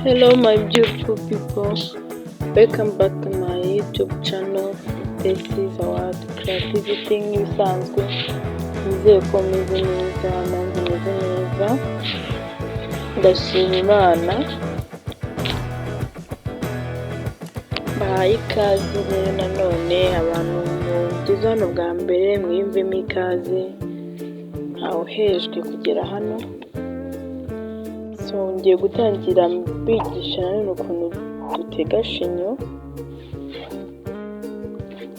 Hello my beautiful people, welcome back to my YouTube channel. This is our creativity nk'ibisanzwe. Nizeye ko meze neza, nanjye meze neza, ndashima Imana. Bahaye ikaze rero nanone abantu mugeze hano bwa mbere, mwiyumvemo ikaze, ntawuhejwe kugera hano. Ngiye gutangira mbigisha nanone ukuntu dutega shinyo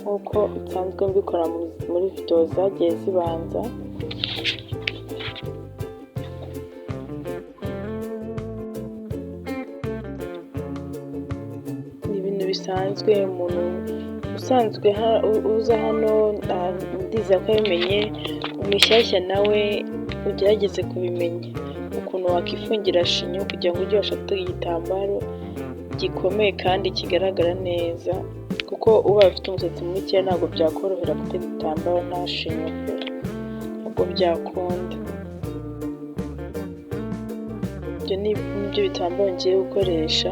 nk'uko nsanzwe mbikora muri video zagiye zibanza. Ni ibintu bisanzwe, umuntu usanzwe uza hano ndiza ko abimenye, umushyashya nawe ugerageze kubimenya ukuntu wakifungira shinyo kugira ngo ujye ubasha gutega igitambaro gikomeye kandi kigaragara neza, kuko uba ufite umusatsi muke ntabwo byakorohera gutega igitambaro nta shinyo pe, ntabwo byakunda. Ibyo ni byo bitambaro ngiye gukoresha.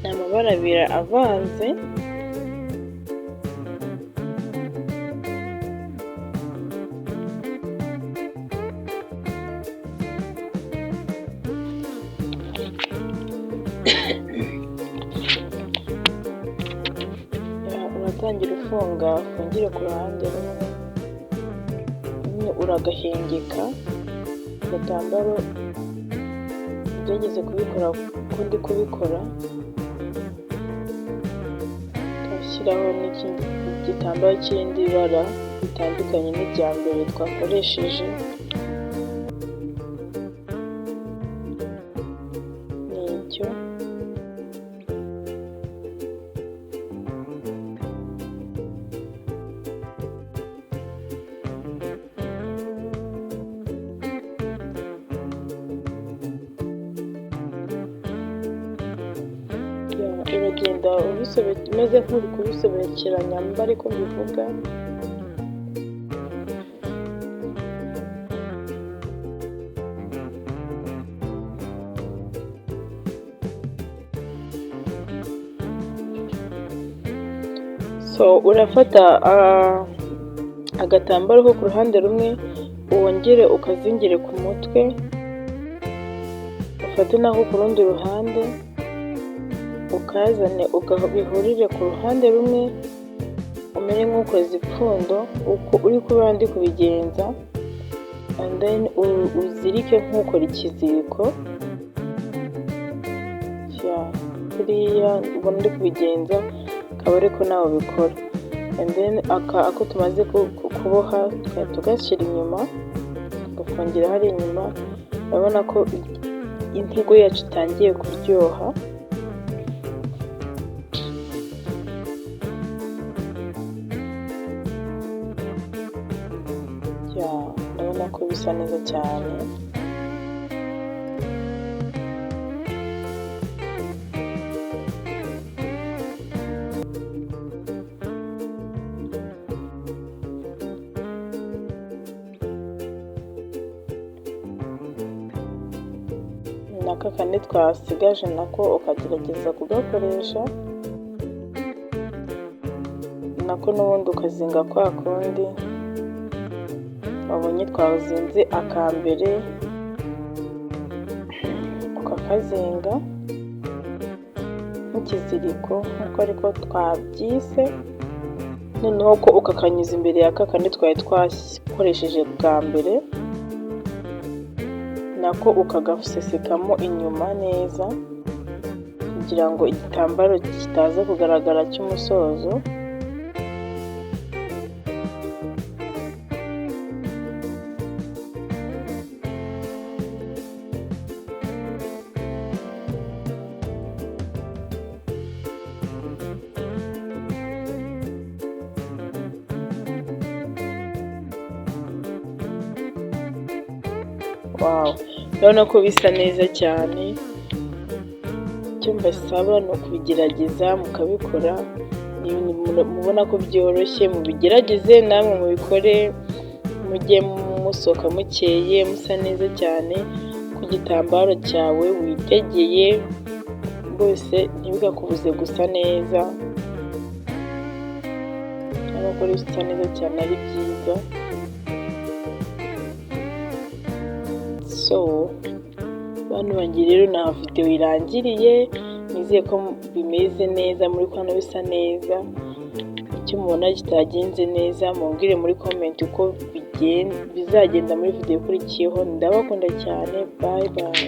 Amabara abiri avanze, uratangira ufungire ku ruhande rumwe, uragahengeka agatambaro. Ugerageze kubikora uko ndi kubikora, shyiraho n'ikindi gitambaro cy'irindi bara bitandukanye n'irya mbere twakoresheje. N'icyo uragenda umeze nk'uri kubisobekeranya mba ariko mbivuga. Urafata agatambaro ko ku ruhande rumwe, wongere ukazingire ku mutwe, ufate nako ku rundi ruhande ukazane bihurire ku ruhande rumwe, umere nk'ukoze ipfundo uko uri kubera ndi kubigenza, and then uzirike nk'ukora ikiziriko kuriya ubona ndi kubigenza, akaba ariko nawe ubikora. And then ako tumaze kuboha tugashyira inyuma, tugafungira hari inyuma. urabona ko intego yacu itangiye kuryoha. Urabona ko bisa neza cyane. N'aka kandi twasigaje nako ukagerageza kugakoresha, nako n'ubundi ukazinga kwa kundi wabonye twazinze akambere, ukakazinga nk'ikiziriko nk'uko ariko twabyise, noneho ko ukakanyuza imbere ya kakandi twari twakoresheje bwa mbere, nako ukagasesekamo inyuma neza kugira ngo igitambaro kitaza kugaragara cy'umusozo. Wow, urabona ko bisa neza cyane. icyo mbasaba ni ukubigerageza mukabikora, ni ibintu mubona ko byoroshye, mubigerageze namwe mubikore, mujye musohoka mukeye musa neza cyane ku gitambaro cyawe witegeye, rwose ntibikakubuze gusa neza, n'abagore bisa neza cyane ari byiza. Bantu banjye rero nta video irangiriye, nizeye ko bimeze neza, muri kubona bisa neza. Icyo mubona kitagenze neza mumbwire muri comment uko bizagenda muri video ikurikiyeho. Ndabakunda cyane, bye bye.